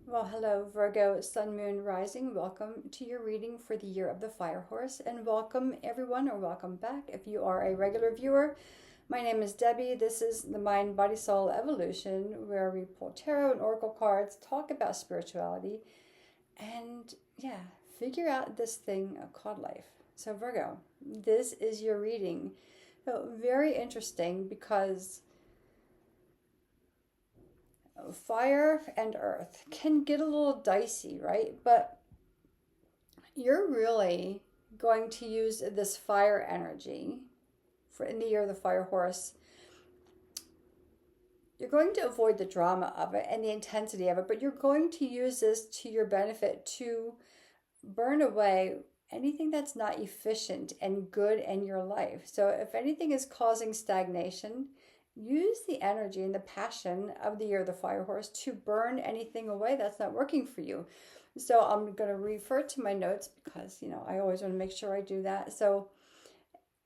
Well, hello, Virgo, Sun, Moon, Rising. Welcome to your reading for the year of the Fire Horse, and welcome everyone, or welcome back if you are a regular viewer. My name is Debbie. This is the Mind, Body, Soul Evolution, where we pull tarot and oracle cards, talk about spirituality, and figure out this thing called life. So, Virgo, this is your reading. So, very interesting because fire and earth can get a little dicey, right? But you're really going to use this fire energy for in the year of the fire horse. You're going to avoid the drama of it and the intensity of it, but you're going to use this to your benefit to burn away anything that's not efficient and good in your life. So if anything is causing stagnation, use the energy and the passion of the year of the fire horse to burn anything away that's not working for you. So I'm going to refer to my notes because, I always want to make sure I do that. So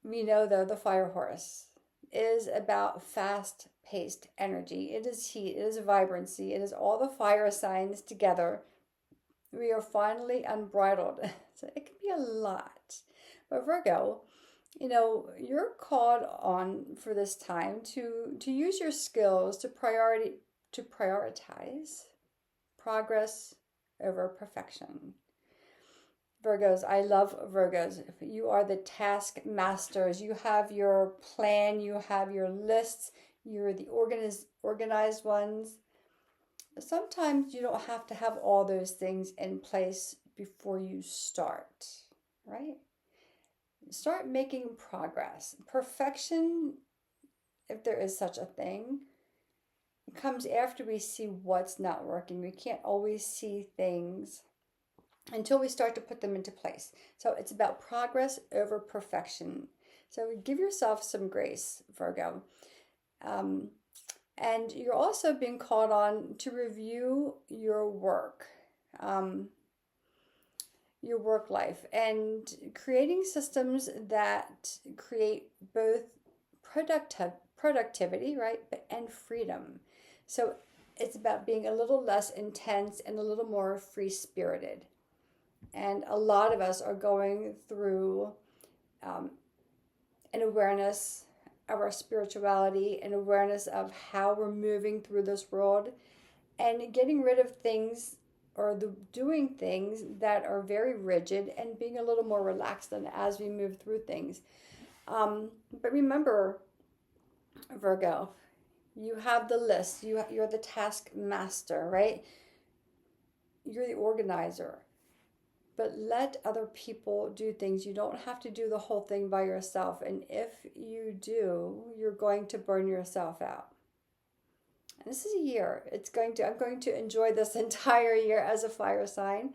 we know, though, the fire horse is about fast-paced energy. It is heat, it is vibrancy, it is all the fire signs together. We are finally unbridled. So it can be a lot. But Virgo, you're called on for this time to use your skills to prioritize progress over perfection. Virgos, I love Virgos. You are the task masters. You have your plan, you have your lists, you're the organized ones. Sometimes you don't have to have all those things in place before you start, right? Start making progress. Perfection, if there is such a thing, comes after we see what's not working. We can't always see things until we start to put them into place. So it's about progress over perfection. So give yourself some grace, Virgo. And you're also being called on to review your work life, and creating systems that create both productivity, right, and freedom. So it's about being a little less intense and a little more free-spirited. And a lot of us are going through an awareness of our spirituality, an awareness of how we're moving through this world, and getting rid of things or doing things that are very rigid and being a little more relaxed as we move through things. But remember, Virgo, you have the list. You're the task master, right? You're the organizer. But let other people do things. You don't have to do the whole thing by yourself. And if you do, you're going to burn yourself out. And this is a year. I'm going to enjoy this entire year as a fire sign,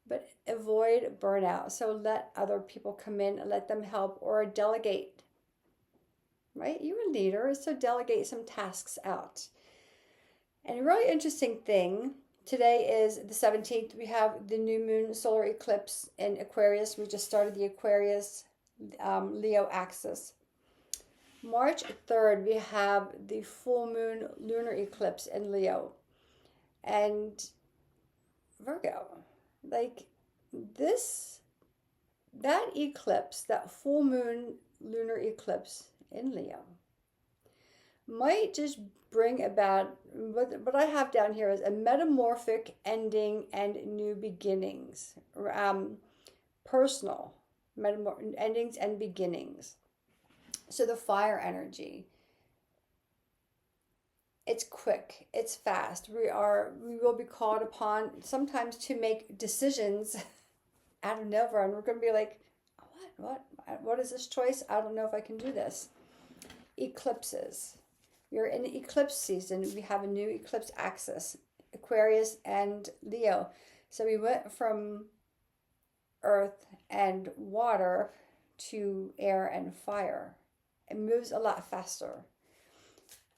but avoid burnout. So let other people come in and let them help, or delegate. Right? You're a leader, so delegate some tasks out. And a really interesting thing, today is the 17th. We have the new moon solar eclipse in Aquarius. We just started the Aquarius Leo axis. March 3rd, we have the full moon lunar eclipse in Leo. And Virgo, like that eclipse, that full moon lunar eclipse in Leo, might just bring about what I have down here is a metamorphic ending and new beginnings, personal endings and beginnings. So the fire energy, it's quick, it's fast. We will be called upon sometimes to make decisions out of nowhere, and we're going to be like, what is this choice? I don't know if I can do this. Eclipses. We're in the eclipse season. We have a new eclipse axis, Aquarius and Leo. So we went from earth and water to air and fire. It moves a lot faster.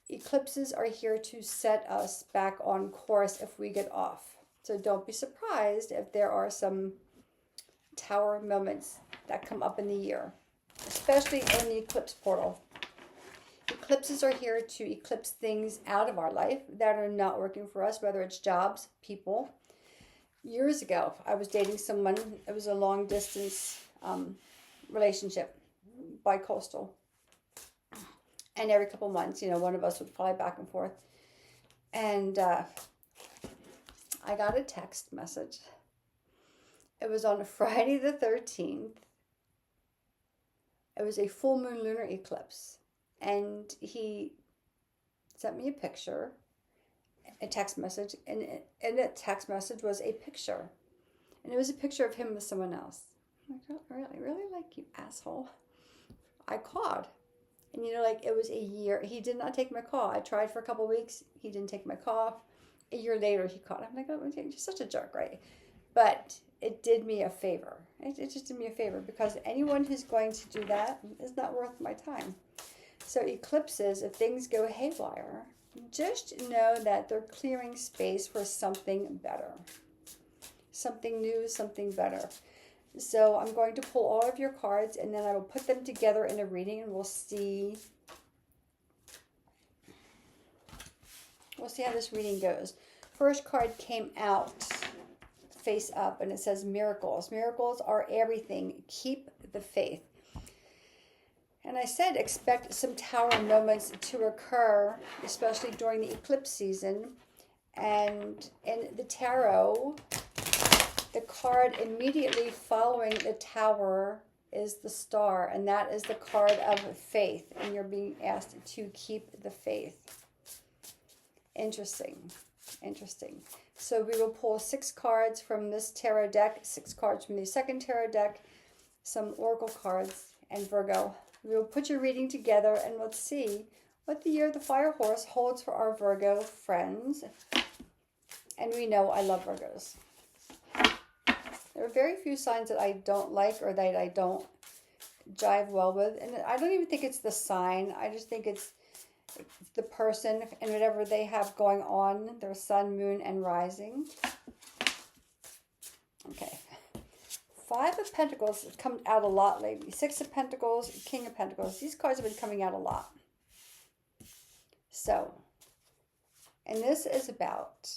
Eclipses are here to set us back on course if we get off. So don't be surprised if there are some tower moments that come up in the year, especially in the eclipse portal. Eclipses are here to eclipse things out of our life that are not working for us, whether it's jobs, people. Years ago, I was dating someone. It was a long distance relationship, bi-coastal. And every couple months, one of us would fly back and forth. And I got a text message. It was on a Friday the 13th. It was a full moon lunar eclipse. And he sent me a picture, a text message. And that text message was a picture. And it was a picture of him with someone else. I'm like, really? Like, you asshole. I called. And it was a year. He did not take my call. I tried for a couple of weeks. He didn't take my call. A year later, he called. I'm like, oh, you're such a jerk, right? But it did me a favor. It just did me a favor, because anyone who's going to do that is not worth my time. So eclipses, if things go haywire, just know that they're clearing space for something better. Something new, something better. So I'm going to pull all of your cards, and then I will put them together in a reading, and we'll see how this reading goes. First card came out face up, and it says miracles. Miracles are everything. Keep the faith. And I said expect some tower moments to occur, especially during the eclipse season. And in the tarot, the card immediately following the tower is the star, and that is the card of faith, and you're being asked to keep the faith. Interesting. So we will pull 6 cards from this tarot deck, 6 cards from the second tarot deck, some oracle cards, and Virgo. We will put your reading together, and let's see what the year of the fire horse holds for our Virgo friends. And we know I love Virgos. There are very few signs that I don't like or that I don't jive well with. And I don't even think it's the sign. I just think it's the person and whatever they have going on, their sun, moon, and rising. Okay. 5 of Pentacles has come out a lot lately. 6 of Pentacles, King of Pentacles. These cards have been coming out a lot. So, and this is about,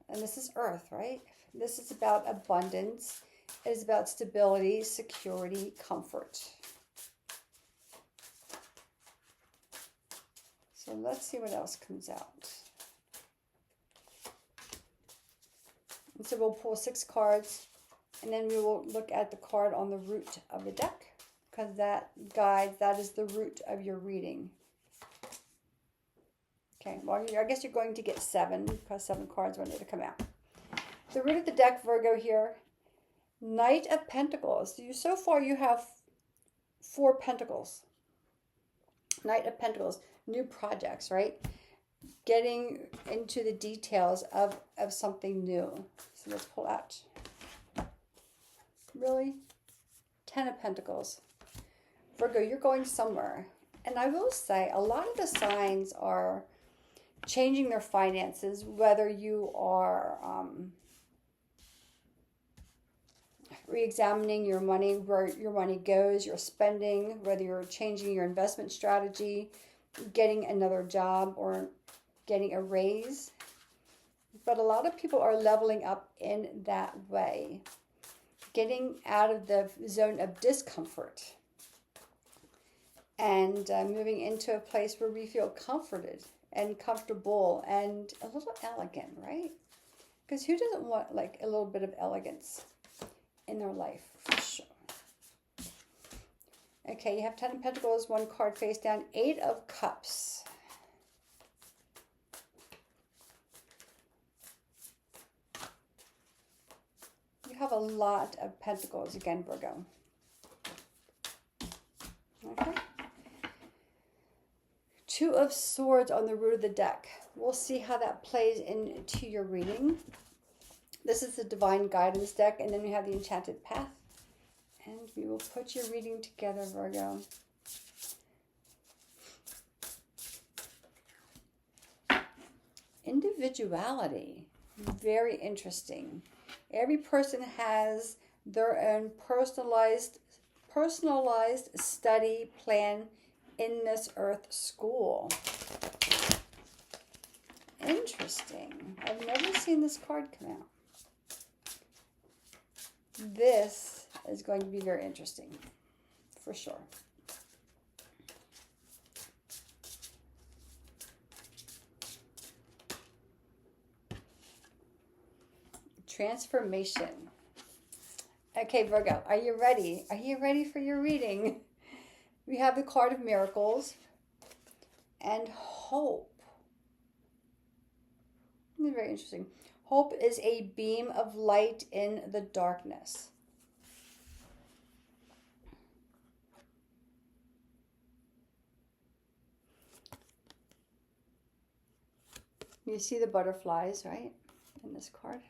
and this is Earth, right? This is about abundance. It is about stability, security, comfort. So let's see what else comes out. And so we'll pull 6 cards, and then we will look at the card on the root of the deck, because that guides, that is the root of your reading. Okay, well, I guess you're going to get 7, because 7 cards wanted to come out. The root of the deck, Virgo here, Knight of Pentacles. So far you have 4 Pentacles. Knight of Pentacles, new projects, right? Getting into the details of something new. So let's pull out. Really? 10 of Pentacles. Virgo, you're going somewhere. And I will say, a lot of the signs are changing their finances, whether you are re-examining your money, where your money goes, your spending, whether you're changing your investment strategy, getting another job, or getting a raise. But a lot of people are leveling up in that way, getting out of the zone of discomfort and moving into a place where we feel comforted and comfortable and a little elegant, right? Because who doesn't want like a little bit of elegance in their life, for sure. Okay, you have 10 of Pentacles, 1 card face down, 8 of Cups. You have a lot of Pentacles again, Virgo. Okay. 2 of Swords on the root of the deck. We'll see how that plays into your reading. This is the Divine Guidance deck, and then we have the Enchanted Path. And we will put your reading together, Virgo. Individuality. Very interesting. Every person has their own personalized study plan in this earth school. Interesting. I've never seen this card come out. This is going to be very interesting, for sure. Transformation. Okay, Virgo, are you ready? Are you ready for your reading? We have the card of miracles and hope. This is very interesting. Hope is a beam of light in the darkness. You see the butterflies, right, in this card?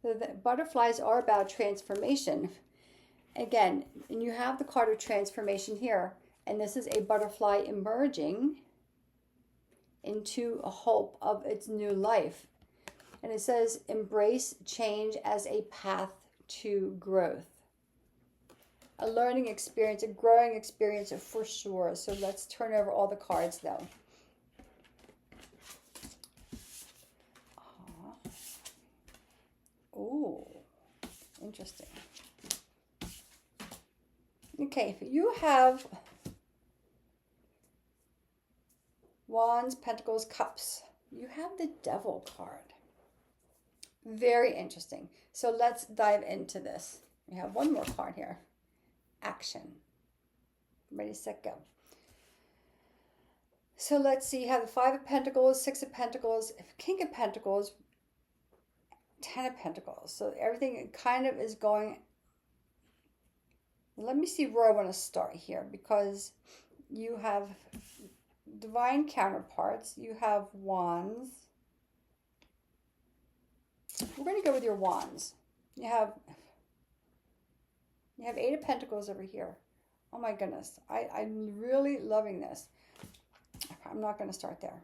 The butterflies are about transformation. Again, and you have the card of transformation here, and this is a butterfly emerging into a hope of its new life. And it says, embrace change as a path to growth. A learning experience, a growing experience for sure. So let's turn over all the cards though. Ooh, interesting. Okay, you have Wands, Pentacles, Cups. You have the Devil card. Very interesting. So let's dive into this. We have one more card here. Action. Ready, set, go. So let's see. You have the Five of Pentacles, Six of Pentacles, King of Pentacles, Ten of Pentacles. So everything kind of is going. Let me see where I want to start here, because you have divine counterparts. You have Wands. We're going to go with your Wands. You have Eight of Pentacles over here. Oh my goodness. I'm really loving this. I'm not going to start there.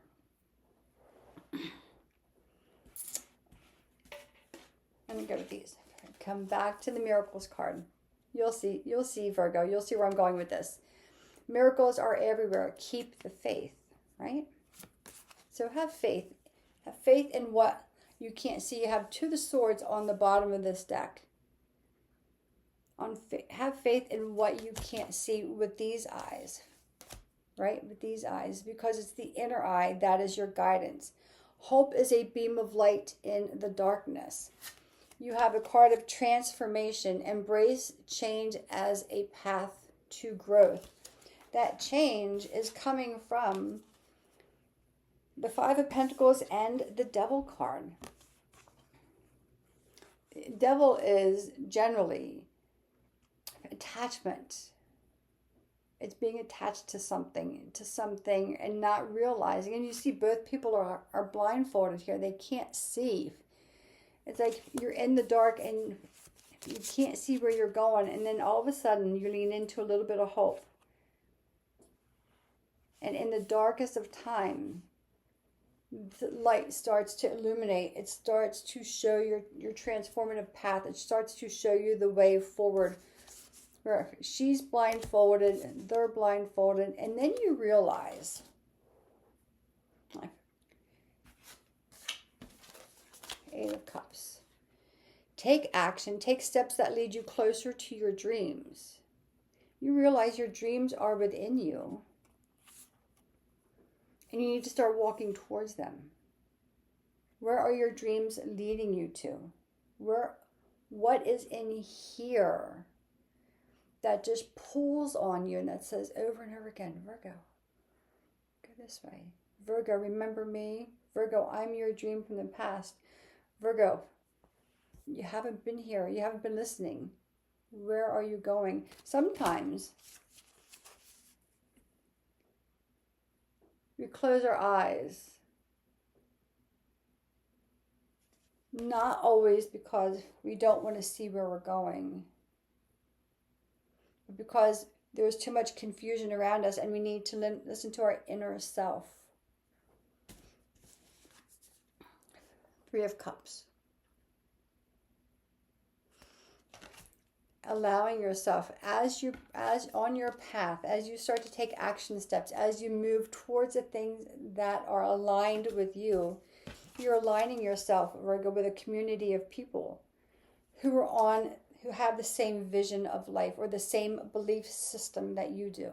I'm going to go with these. Come back to the Miracles card. You'll see, Virgo. You'll see where I'm going with this. Miracles are everywhere. Keep the faith, right? So have faith. Have faith in what you can't see. You have Two of the Swords on the bottom of this deck. Have faith in what you can't see with these eyes, right? With these eyes, because it's the inner eye that is your guidance. Hope is a beam of light in the darkness. You have a card of transformation. Embrace change as a path to growth. That change is coming from the Five of Pentacles and the Devil card. Devil is generally attachment. It's being attached to something and not realizing. And you see both people are blindfolded here. They can't see. It's like you're in the dark and you can't see where you're going. And then all of a sudden you lean into a little bit of hope. And in the darkest of time, the light starts to illuminate. It starts to show your transformative path. It starts to show you the way forward. Where she's blindfolded, they're blindfolded, and then you realize Eight of Cups. Take action. Take steps that lead you closer to your dreams. You realize your dreams are within you. And you need to start walking towards them. Where are your dreams leading you to? What is in here that just pulls on you and that says over and over again, Virgo, go this way. Virgo, remember me. Virgo, I'm your dream from the past. Virgo, you haven't been here. You haven't been listening. Where are you going? Sometimes we close our eyes. Not always because we don't want to see where we're going, but because there's too much confusion around us and we need to listen to our inner self. Three of Cups. allowing yourself as on your path, as you start to take action steps, as you move towards the things that are aligned with you, you're aligning yourself, Virgo, with a community of people who have the same vision of life or the same belief system that you do.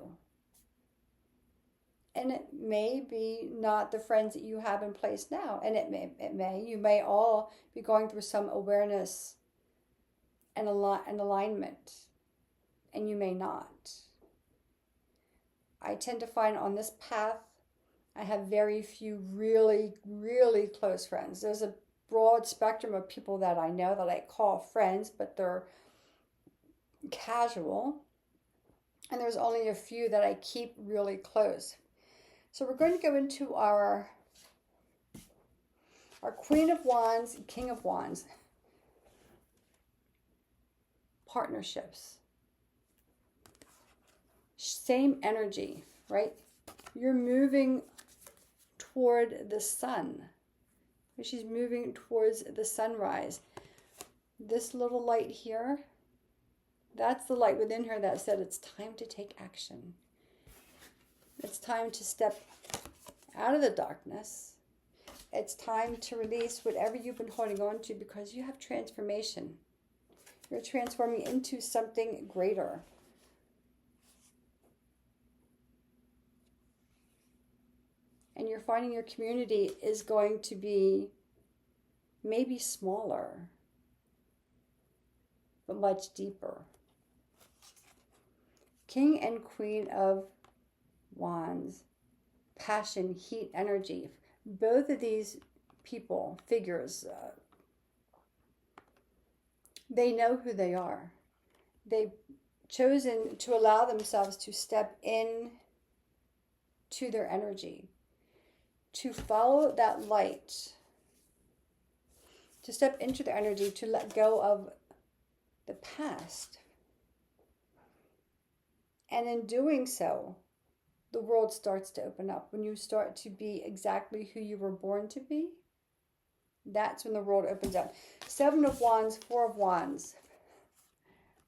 And it may be not the friends that you have in place now, and you may all be going through some awareness and alignment, and you may not. I tend to find on this path, I have very few really, really close friends. There's a broad spectrum of people that I know that I call friends, but they're casual. And there's only a few that I keep really close. So we're going to go into our Queen of Wands, King of Wands. Partnerships. Same energy, right? You're moving toward the sun. She's moving towards the sunrise. This little light here, that's the light within her that said it's time to take action. It's time to step out of the darkness. It's time to release whatever you've been holding on to, because you have transformation. You're transforming into something greater. And you're finding your community is going to be maybe smaller, but much deeper. King and Queen of Wands, passion, heat, energy. Both of these people, figures, they know who they are. They've chosen to allow themselves to step in to their energy, to follow that light, to step into their energy, to let go of the past. And in doing so, the world starts to open up. When you start to be exactly who you were born to be, that's when the world opens up. 7 of Wands, 4 of Wands.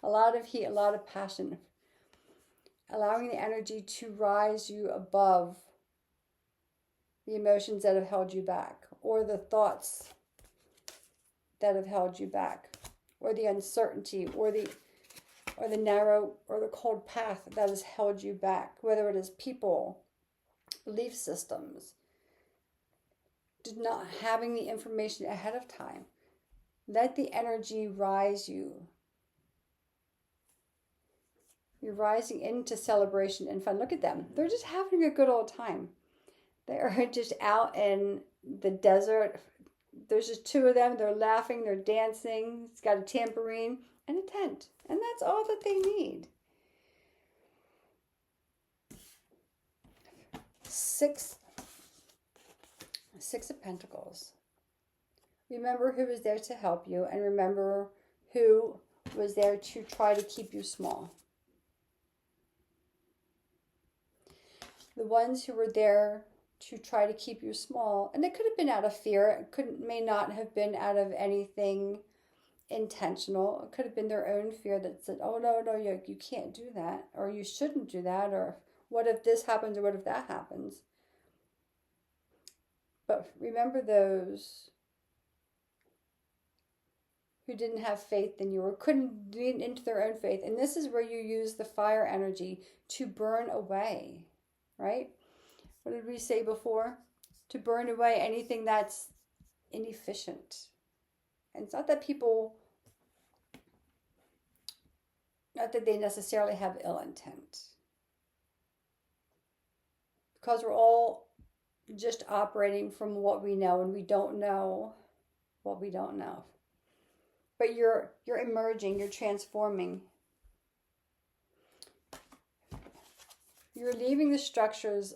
A lot of heat, a lot of passion. Allowing the energy to rise you above the emotions that have held you back, or the thoughts that have held you back, or the uncertainty, or the narrow or the cold path that has held you back, whether it is people, belief systems, not having the information ahead of time. Let the energy rise you. You're rising into celebration and fun. Look at them. They're just having a good old time. They are just out in the desert. There's just 2 of them. They're laughing. They're dancing. It's got a tambourine and a tent. And that's all that they need. 6 of Pentacles. Remember who was there to help you, and remember who was there to try to keep you small. The ones who were there to try to keep you small, and it could have been out of fear, may not have been out of anything intentional. It could have been their own fear that said, oh no, you can't do that, or you shouldn't do that, or what if this happens, or what if that happens. But remember those who didn't have faith in you, or couldn't lean into their own faith. And this is where you use the fire energy to burn away, right? What did we say before? To burn away anything that's inefficient. And it's not that they necessarily have ill intent. Because we're all just operating from what we know, and we don't know what we don't know. But you're emerging, you're transforming. You're leaving the structures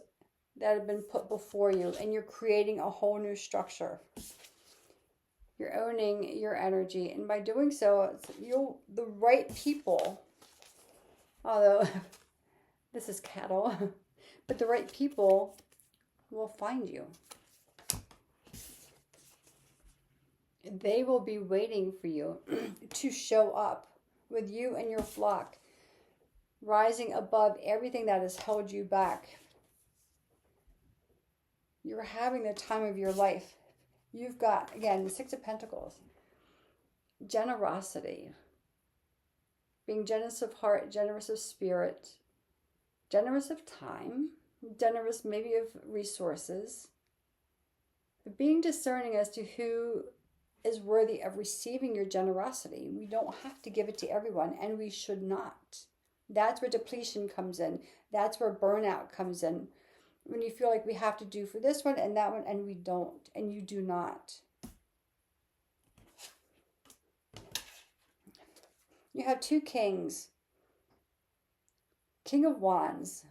that have been put before you, and you're creating a whole new structure. You're owning your energy, and by doing so, the right people, although this is cattle, but the right people will find you. They will be waiting for you to show up with you and your flock, rising above everything that has held you back. You're having the time of your life. You've got, again, the Six of Pentacles, generosity, being generous of heart, generous of spirit, generous of time, generous maybe of resources, but being discerning as to who is worthy of receiving your generosity. We don't have to give it to everyone, and we should not. That's where depletion comes in. That's where burnout comes in. When you feel like we have to do for this one and that one, and we don't, and you do not. You have two kings. King of Wands,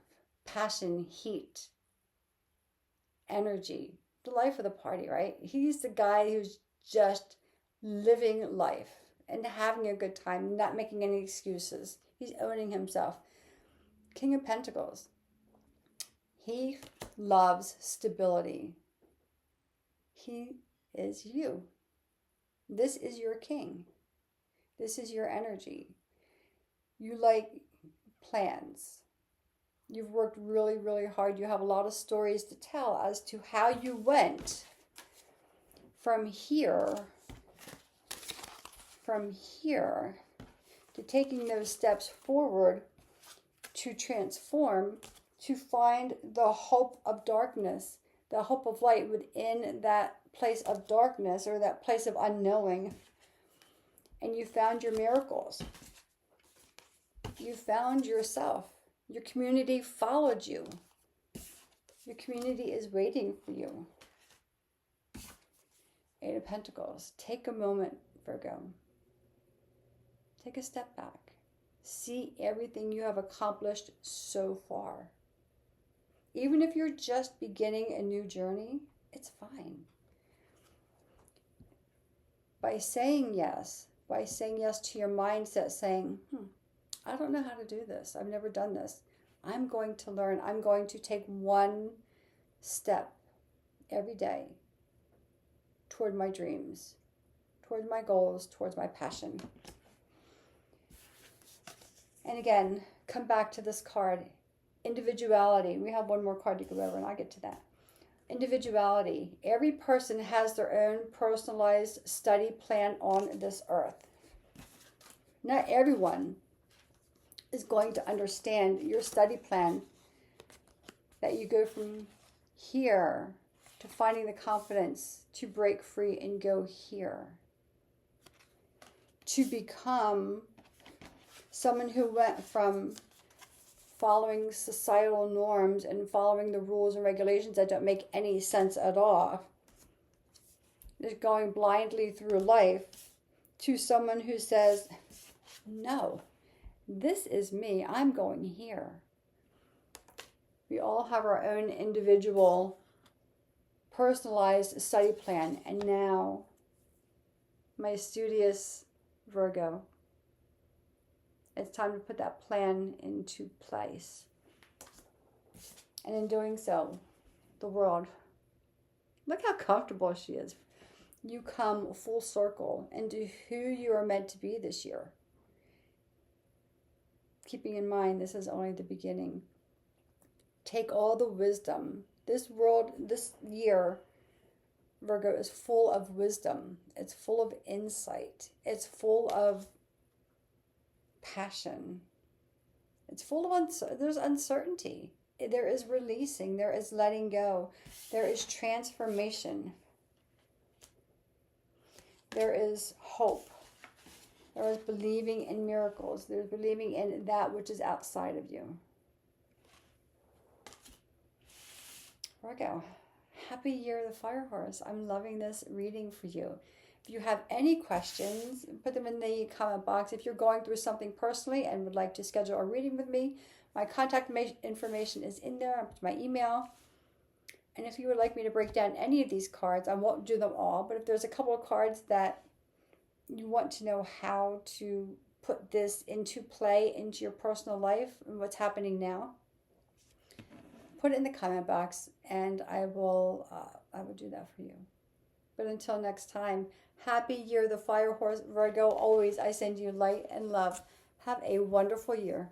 passion, heat, energy, the life of the party, right? He's the guy who's just living life and having a good time, not making any excuses. He's owning himself. King of Pentacles. He loves stability. He is you. This is your king. This is your energy. You like plans. You've worked really, really hard. You have a lot of stories to tell as to how you went from here to taking those steps forward to transform, to find the hope of darkness, the hope of light within that place of darkness or that place of unknowing. And you found your miracles. You found yourself. Your community followed you. Your community is waiting for you. Eight of Pentacles. Take a moment, Virgo. Take a step back. See everything you have accomplished so far. Even if you're just beginning a new journey, it's fine. By saying yes to your mindset, saying, I don't know how to do this. I've never done this. I'm going to learn. I'm going to take one step every day toward my dreams, toward my goals, towards my passion. And again, come back to this card, individuality. We have one more card to go over, and I'll get to that. Individuality. Every person has their own personalized study plan on this earth. Not everyone is going to understand your study plan, that you go from here to finding the confidence to break free and go here, to become someone who went from following societal norms and following the rules and regulations that don't make any sense at all, just going blindly through life, to someone who says, no, this is me. I'm going here. We all have our own individual, personalized study plan. And now, my studious Virgo, it's time to put that plan into place. And in doing so, the world, look how comfortable she is. You come full circle into who you are meant to be this year. Keeping in mind, this is only the beginning. Take all the wisdom. This world, this year, Virgo, is full of wisdom. It's full of insight. It's full of passion. It's full of there's uncertainty. There is releasing. There is letting go. There is transformation. There is hope. There is believing in miracles. There's believing in that which is outside of you. Virgo, happy year of the fire horse. I'm loving this reading for you. If you have any questions, put them in the comment box. If you're going through something personally and would like to schedule a reading with me, my contact information is in there. My email. And if you would like me to break down any of these cards, I won't do them all, but if there's a couple of cards that you want to know how to put this into play into your personal life and what's happening now, put it in the comment box, and I will do that for you. But until next time, happy year, the fire horse Virgo. Always, I send you light and love. Have a wonderful year.